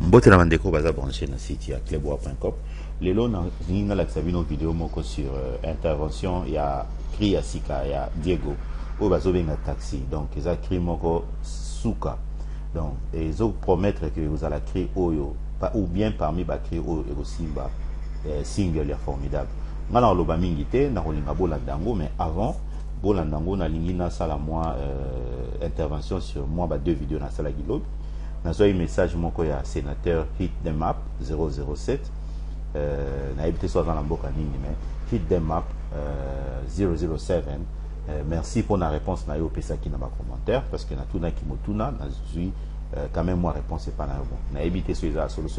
Bote na bandeko baza branché na site ya clebois.com. Lelo na ninga la sabino vidéo moko sur intervention ya cri ya sika ya Diego o bazo benga taxi. Donc eza cri moko suka. Donc ils ont promettre que vous allez créer oyo ou bien parmi ba cri oyo et aussi ba single ya formidable. Ngana loba mingi te na kolinga bolandango, mais avant bolandango na lingi na sala moi intervention sur moi ba deux vidéos na sala gilob. Nous avons un message moko ya sénateur Hit the Map 007. Na habité soit dans la boca nini, mais Hit the Map 007. Merci pour la réponse na yo pesa qui na ba commentaire parce que na tuna ki motuna na suis quand même moi réponse c'est pas na bon. Na habité sur ça solo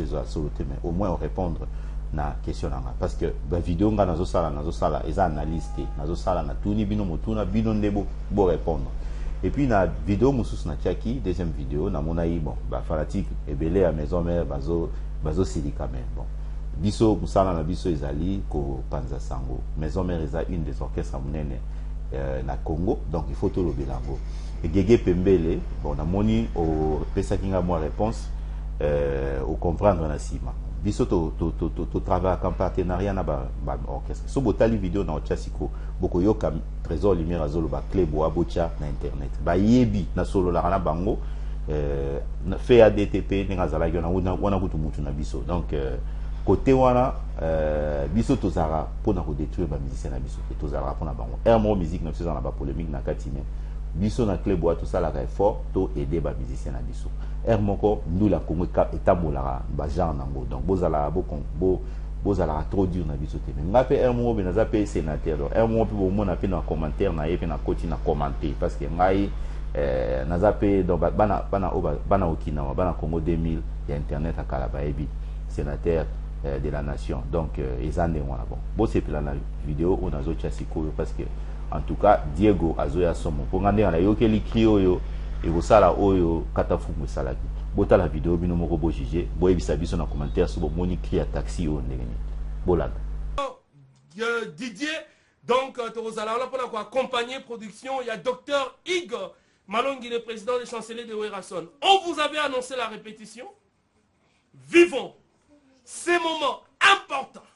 mais au moins on répondre na question na parce que ba vidéo nga nazo sala eza analyste nazo sala na tuni bino motuna bino ndebo bo répondre. Et puis na vidéo mususu na tchaki deuxième vidéo na monaï bon ba fanatique ebele à maison mère bazo silika mais bon biso musala na biso ezali ko panza sango maison mère eza une des orchestres munene na Congo, donc il faut tout le bilango et Gege Pembele bon na moni au pesa kinga moi réponse au comprendre na sima biso to travail en partenariat na ba orchestre so botali vidéo na ochasiko boko yoka trésor lumière azolo ba clebois bocha na internet ba yebi na solo la na bango na fait ADTP ninga zala yo na wana kutu mutu na biso donc côté wana biso tozara pona ko détruire ba musicien na biso tozara pona bango mo musique na faisant na ba polémique na katine biso na clebois tout ça la effort to aider ba musicien na biso moko ndula Congo etabolara ba genre nango donc bozala bozala trop dur na biso te nga pe mo be na za pe sénateur mo pe bo mona pe na commentaire na yepe na koti na commenter parce que ngai na za pe donc bana okina bana Congo 2000 ya internet akala ba ebi sénateur de la nation donc ezande wana bon c'est plan la vidéo on azo chasiko parce que en tout cas Diego azoya somo pour ngande na yokeli krio yo et vous sala oyo katafumu sala bota la vidéo bino moko bo juger bo ebisa biso na commentaire sur bo moni cri à taxi o ndengeni bolanda Didier donc tozala là pour accompagner production il y a docteur Igor Malongi le président des chanceliers de Werason. On vous avait annoncé la répétition. Vivons ces moments importants.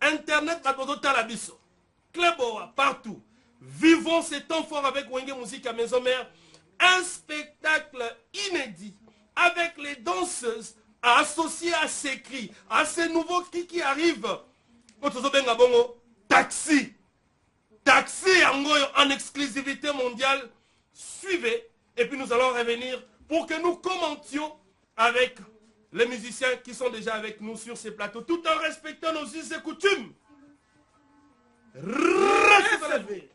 Internet à Bodota la biso. Clebois partout. Vivons ces temps forts avec Wenge Musique à Maison Mère. Un spectacle inédit avec les danseuses associées à ces cris, à ces nouveaux cris qui arrivent. Taxi. Taxi en exclusivité mondiale. Suivez et puis nous allons revenir pour que nous commentions avec les musiciens qui sont déjà avec nous sur ces plateaux tout en respectant nos us et coutumes. Restez.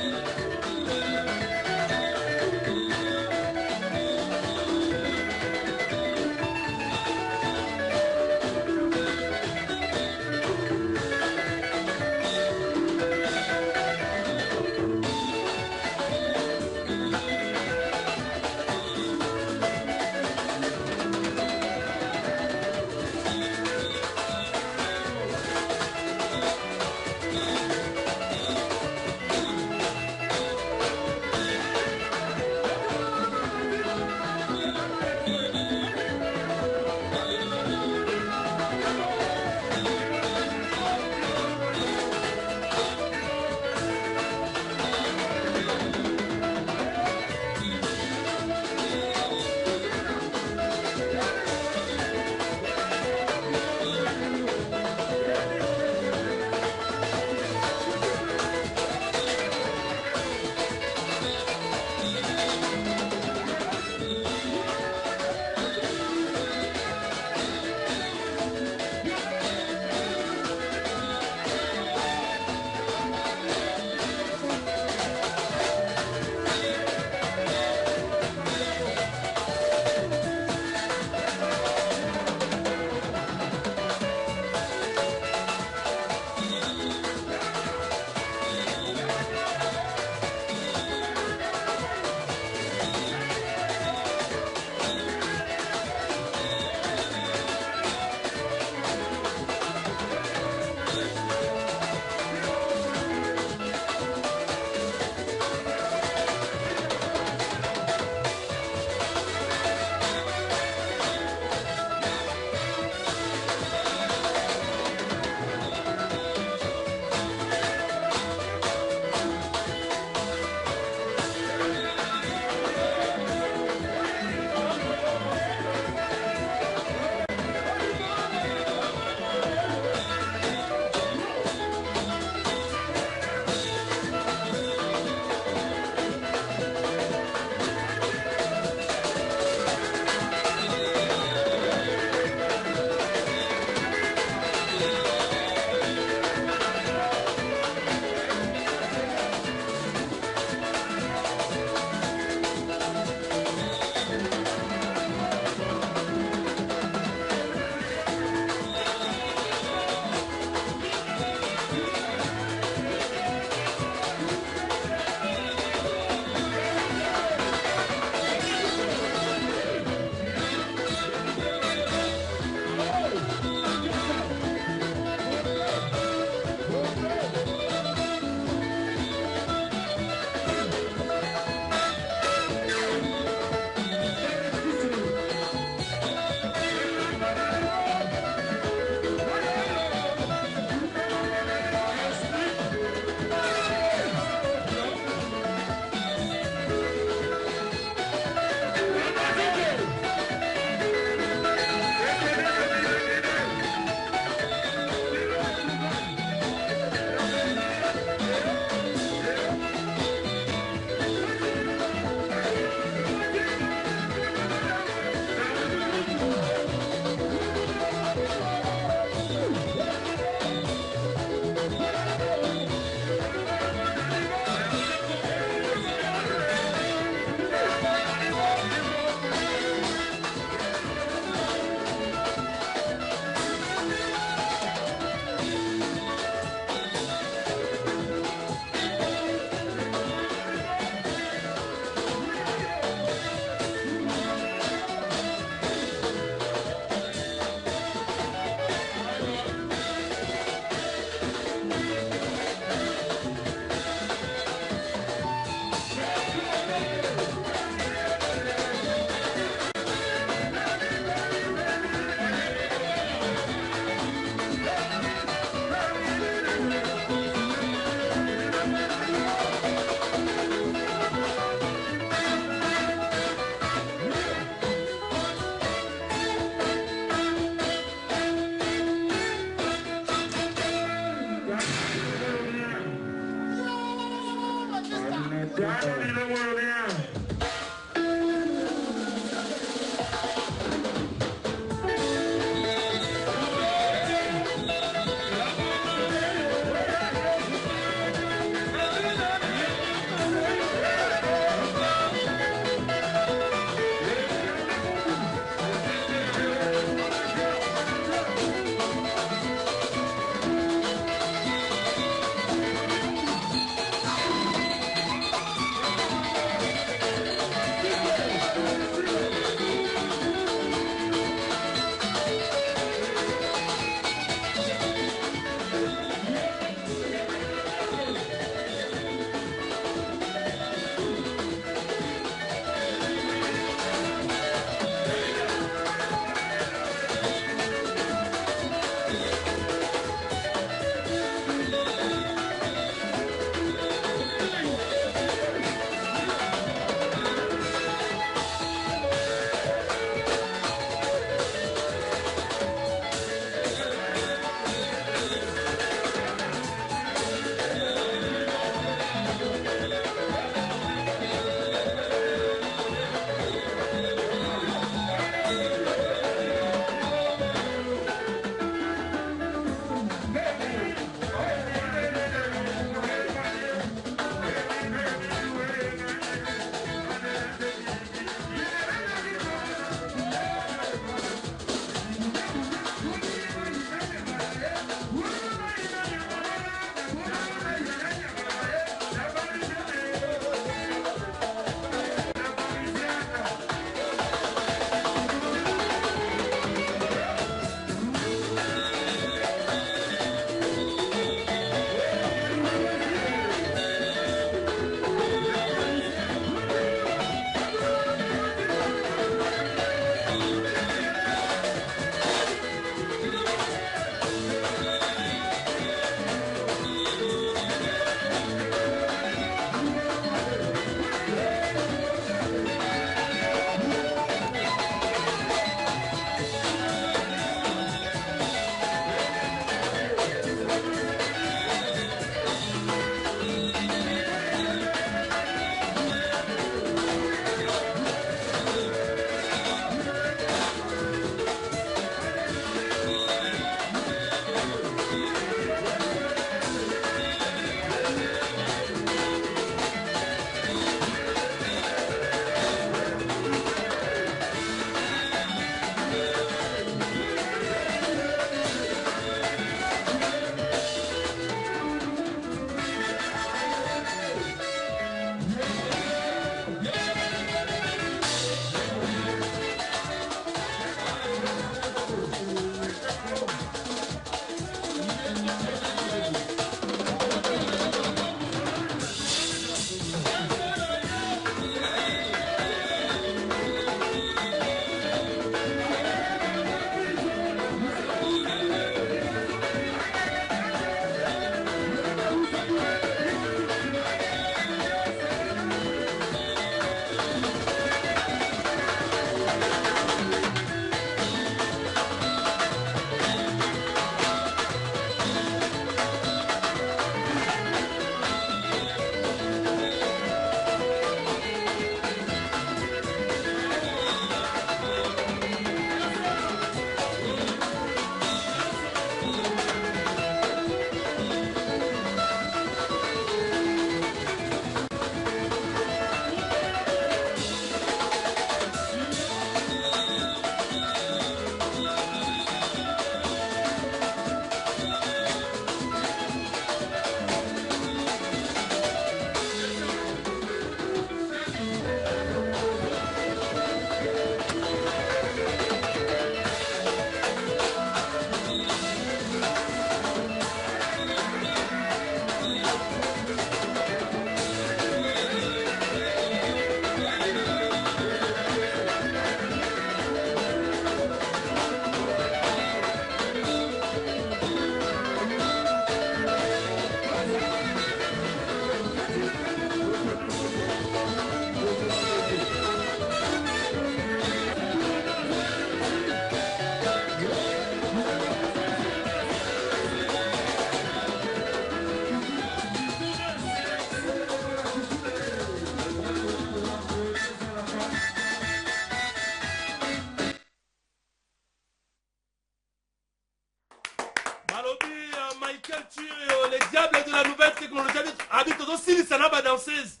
française.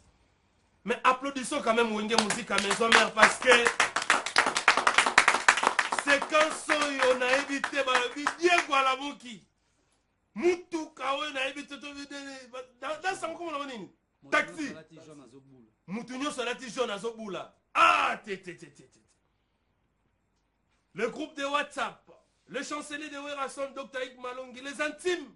Mais applaudissons quand même Wenge Musique à Maison Mère parce que c'est quand on a évité Diego à la Mouki. Moutou Kawe na évité dans ça comment on dit taxi. Moutou nyo salati jaune à Zobula. Ah le groupe de WhatsApp, le chancelier de Werason, Dr. Ig Malongi, les intimes.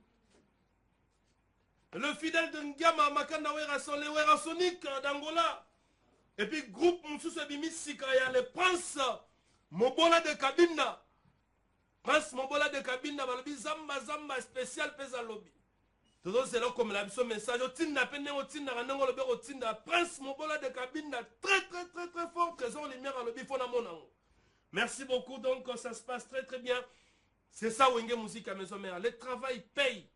Le fidèle de Ngama Makanda Werason, les Werasoniques d'Angola. Et puis groupe Moussous Bimisika, il y a le prince Mobola de Kabinda. Prince Mobola de Kabinda, Zamba Zamba spécial Pesa Lobby. Tout c'est là comme la message. Prince Mobola de Kabinda, très fort, trésor lumière à Lobby Fonamonango. Merci beaucoup, donc ça se passe très bien. C'est ça Wenge Musique à Maison Mère. Le travail paye.